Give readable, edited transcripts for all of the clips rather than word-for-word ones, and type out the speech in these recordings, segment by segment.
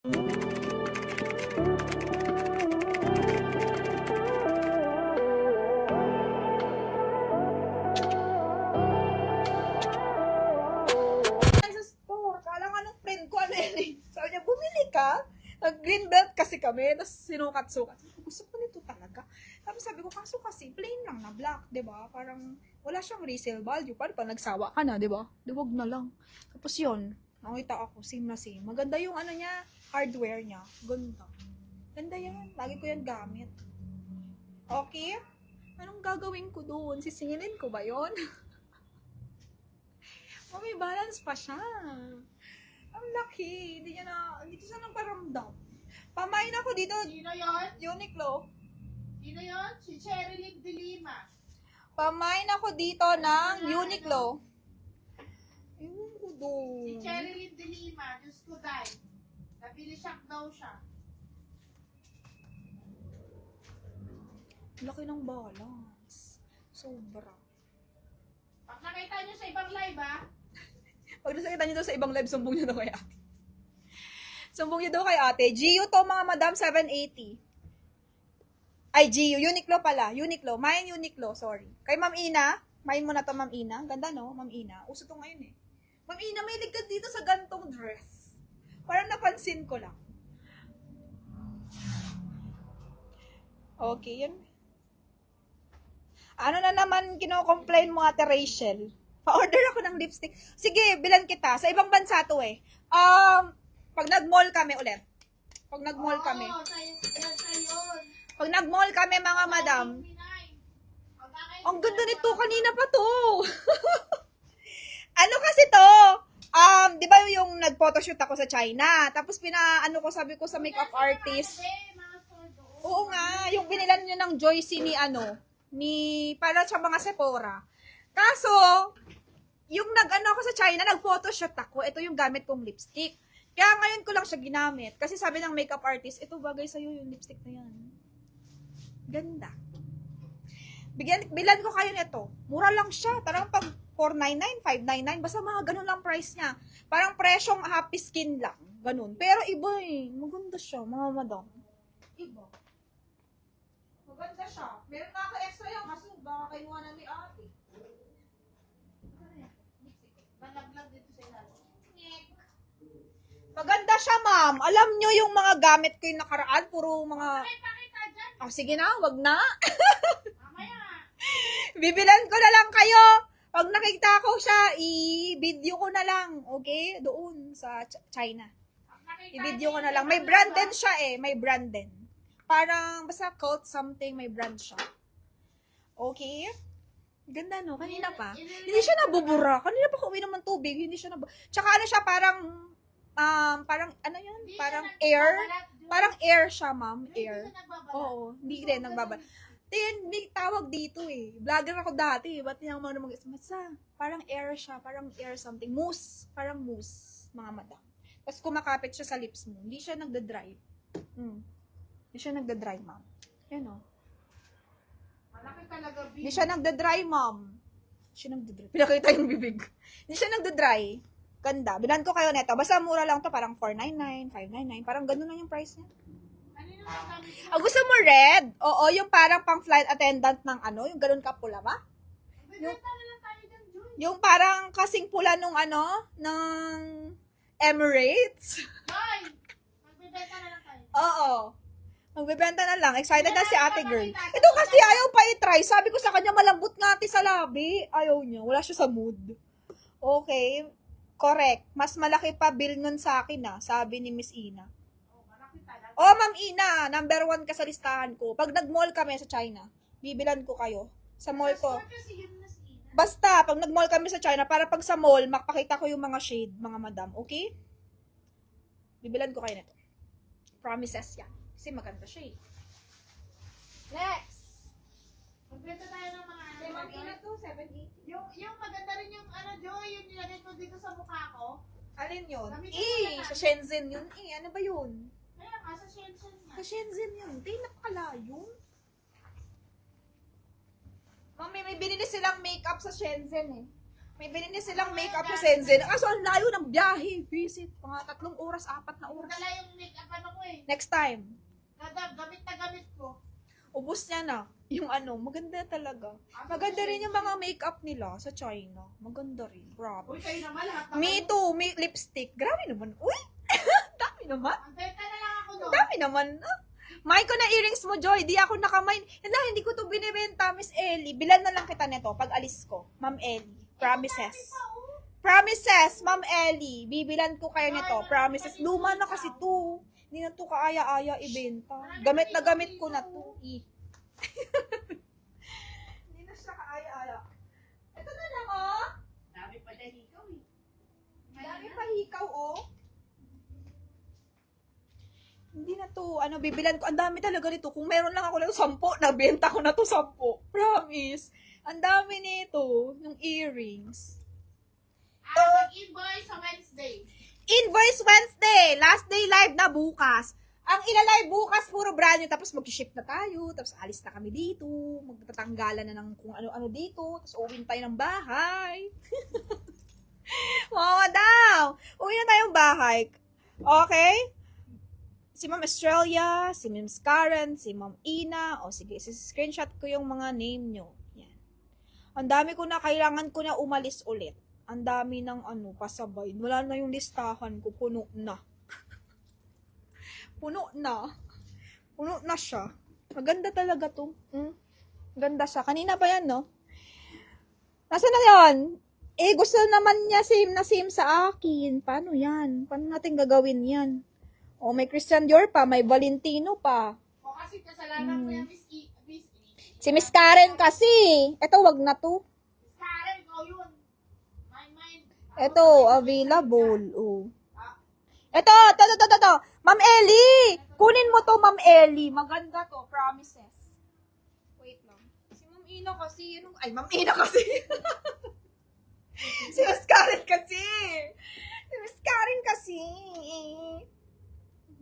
Sa store, kala nga nung friend ko, ano yun eh. Sabi niya, bumili ka? Nag-green belt kasi kami, tapos sinukat-sukat. Gusto ko nito talaga. Tapos sabi ko, kaso kasi, plain lang na black, di ba? Parang, wala siyang resale value. Paano pa nagsawa ka na, di ba? Huwag na lang. Tapos yun, nakita ako, same na same. Maganda yung ano niya, hardware niya. Ganda. Ganda yan. Lagi ko yan gamit. Okay? Anong gagawin ko doon? Sisingilin ko ba yon? Oh, may balance pa siya. Ang laki. Hindi siya nang paramdam. Pamain ako dito. Sino yun? Uniqlo. Sino yun? Si Cherilyn de Lima. Pamain ako dito ng Uniqlo. Ewan ko doon. Si Cherilyn de Lima, Diyos ko die. Nabili shock daw siya. Laki ng balance. Sobra. Pag nakita nyo sa ibang live, ha? Pag nasakita nyo daw sa ibang live, sumbong nyo daw kay ate. Sumbong nyo daw kay ate. GU to mga madam, 780. Ay, GU. Uniqlo pala. Uniqlo. Main Uniqlo, sorry. Kay Ma'am Ina. Main mo na to, Ma'am Ina. Ganda, no? Ma'am Ina. Uso to ngayon, eh. Ma'am Ina, may ligad dito sa gantong dress. Parang napansin ko lang. Okay, yun. Ano na naman kino-complain mo, Ate Rachel? Pa-order ako ng lipstick. Sige, bilan kita. Sa ibang bansa to eh. Pag nag-mall kami ulit. Pag nag-mall kami. Oo, sa'yo yun. Pag nag-mall kami, mga madam. Ang ganda nito. Kanina pa to. Ano kasi to? Di ba yung nag-photoshoot ako sa China? Tapos sabi ko sa makeup artist. Oo nga, yung binilan nyo ng Joyce para sa mga Sephora. Kaso, yung ako sa China, nag-photoshoot ako, ito yung gamit kong lipstick. Kaya ngayon ko lang siya ginamit. Kasi sabi ng makeup artist, ito bagay sa'yo yung lipstick na yan. Ganda. Bilan ko kayo nito. Mura lang siya. Parang pag 499, 599, basta mga ganun lang price niya. Parang presyong happy skin lang. Ganun. Pero iba eh. Maganda siya, mga madam. Iba. Maganda siya. Meron nga ako extra yan kasi baka kainuha na ni ate. Balaglag dito sa ilalim. Maganda siya, ma'am. Alam nyo yung mga gamit ko yung nakaraan, puro mga... Ay, pakita dyan. Oh, sige na, wag na. Mamaya. Bibilan ko na lang kayo. Pag nakita ko siya, i-video ko na lang. Okay? Doon sa China. I-video ko na lang. May brand din siya eh. May brand din. Parang, basta cult something, may brand siya. Okay? Ganda no? Kanina pa. Hindi siya nabubura. Kanina pa ko uminom ng tubig. Hindi siya nabubura. Tsaka ano siya, parang ano yun? Parang air. Parang air siya, ma'am. Air. Oo. Hindi rin nagbabal. Then, may tawag dito eh. Vlogger ako dati. Ba't niya mga mag-isa? Parang air siya. Parang air something. Mousse. Parang mousse, mga madam. Tapos kumakapit siya sa lips mo. Hindi siya nagda-dry. Hindi siya nagda-dry, ma'am. Yan o. Malaki talaga, B. Hindi siya nagda-dry, ma'am. Hindi siya nagda-dry. Pinakita yung bibig. Hindi siya nagda-dry. Ganda. Bilan ko kayo neto. Basta mura lang to. Parang 499, 599. Parang ganun lang yung price niya. Kanina nagamit ko. Gusto mo red? Oo, yung parang pang flight attendant ng yung ganun ka pula ba? Bibenta na lang tayo dyan, Joy. Yung parang kasing pula nung ng Emirates. Joy! Magbibenta na lang tayo. Oo. Magbebenta na lang. Excited na si ate girl. Ito kasi ayaw pa i-try. Sabi ko sa kanya, malambot nga ate sa labi. Ayaw niya. Wala siya sa mood. Okay. Correct. Mas malaki pa bill nun sa akin sabi ni Miss Ina. Malaki talaga. Oh, Ma'am Ina, number 1 ka sa listahan ko. Pag nag-mall kami sa China, bibilan ko kayo. Sa mall ko. Kasi yun na si Ina. Basta, pag nag-mall kami sa China, para pag sa mall, makapakita ko yung mga shade, mga madam. Okay? Bibilan ko kayo nito. Promises yan. Kasi maganda siya eh. Next! Magbenta tayo ng mga Kay Ma'am Ina to, 780. Yung maganda rin yung Joy, yung nilagay ko dito sa mukha ko. Alin yun? Gamitin mo na lang. Sa Shenzhen yun. Ano ba yun? Kaya nga, sa Shenzhen nga. Sa Shenzhen yun. Napakalayo. Ma'am, may binili silang makeup sa Shenzhen eh. May binili silang makeup sa Shenzhen. Kaso ang layo ng biyahe. Visit. Mga 3 oras, 4 na oras. Dala yung makeup Next time. Nadab, gamit na gamit ko. Ubus niya na. Yung ano, maganda talaga. Maganda rin yung mga makeup nila sa China. Maganda rin. Uy, Grabe. kayo naman lahat. Me too. May lipstick. Grabe naman. Uy! Dami naman. Ang benta na lang ako doon. Dami naman. Ah. May ko na earrings mo, Joy. Di ako nakamain. Hindi ko to binibenta, Miss Ellie. Bilan na lang kita nito pag alis ko. Ma'am Ellie. Promises. Promises, Ma'am Ellie. Bibilan ko kayo nito. Promises. Luma na kasi to. Hindi na to kaaya-aya ibenta. Gamit na gamit ko na to. Hindi na siya kaaya-aya. Ito na lang, oh. Dami pa dahil ikaw eh. Dami pa hikaw, oh. Hindi na to, bibilan ko. Ang dami talaga nito. Kung meron lang ako lang 10, nabenta ko na to 10. Promise. Ang dami nito, yung earrings. Mag-invoice sa Wednesday. Invoice Wednesday. Last day live na bukas. Ang ilalive bukas, puro brand new. Tapos mag-ship na tayo. Tapos alis na kami dito. Magtatanggalan na ng kung ano-ano dito. Tapos uwin tayo ng bahay. Wow, daw. Uwi na tayong bahay. Okay? Si Ma'am Australia, si Ma'am Karen, si Ma'am Ina. O sige, screenshot ko yung mga name nyo. Yan. Ang dami ko na, kailangan ko na umalis ulit. Ang dami ng pasabay. Wala na yung listahan ko, puno na. Puno na. Puno na siya. Maganda talaga to. Ganda siya. Kanina pa yan, no? Nasaan na yan? Gusto naman niya same sa akin. Paano yan? Paano natin gagawin yan? O, may Christian Dior pa, may Valentino pa. O kasi kasalanan ko yung Miss Si Miss Karen kasi. Ito, wag na to. Miss Karen, ikaw yun. Mine. Ito, available. Oh. Ito. Ma'am Ellie! Kunin mo to, Ma'am Ellie. Maganda to, promises. Wait lang. Si Ma'am Ina kasi. Ma'am Ina kasi. Si Miss Karen kasi. Si Miss Karen kasi.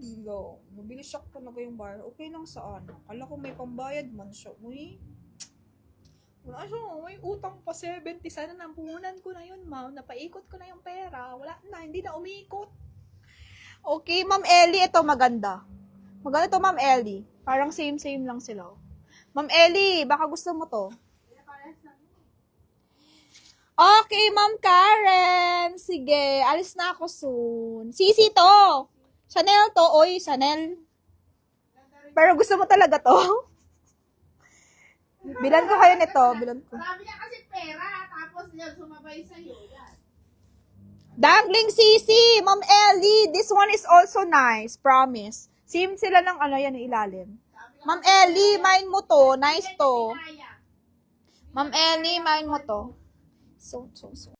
No, mabilis shock talaga yung bar. Okay lang sa Kala ko may pambayad man siya. Uy. Wala siya. May utang pa 70. Sana nampunan ko na yun, ma'am. Napaikot ko na yung pera. Wala na. Hindi na umikot. Okay, Ma'am Ellie. Ito maganda. Maganda to, Ma'am Ellie. Parang same lang sila. Ma'am Ellie, baka gusto mo to. Okay, Ma'am Karen. Sige, alis na ako soon. Sisi to. Chanel to. Oy, Chanel. Pero gusto mo talaga to? Bilan ko kayo nito. Bilan ko. Marami niya kasi pera, tapos yan sumabay sa'yo. Yan. Dangling sisi, Ma'am Ellie. This one is also nice. Promise. Same sila ng yan yung ilalim. Ma'am Ellie, mine mo to. Nice to. Ma'am Ellie, mine mo to. So.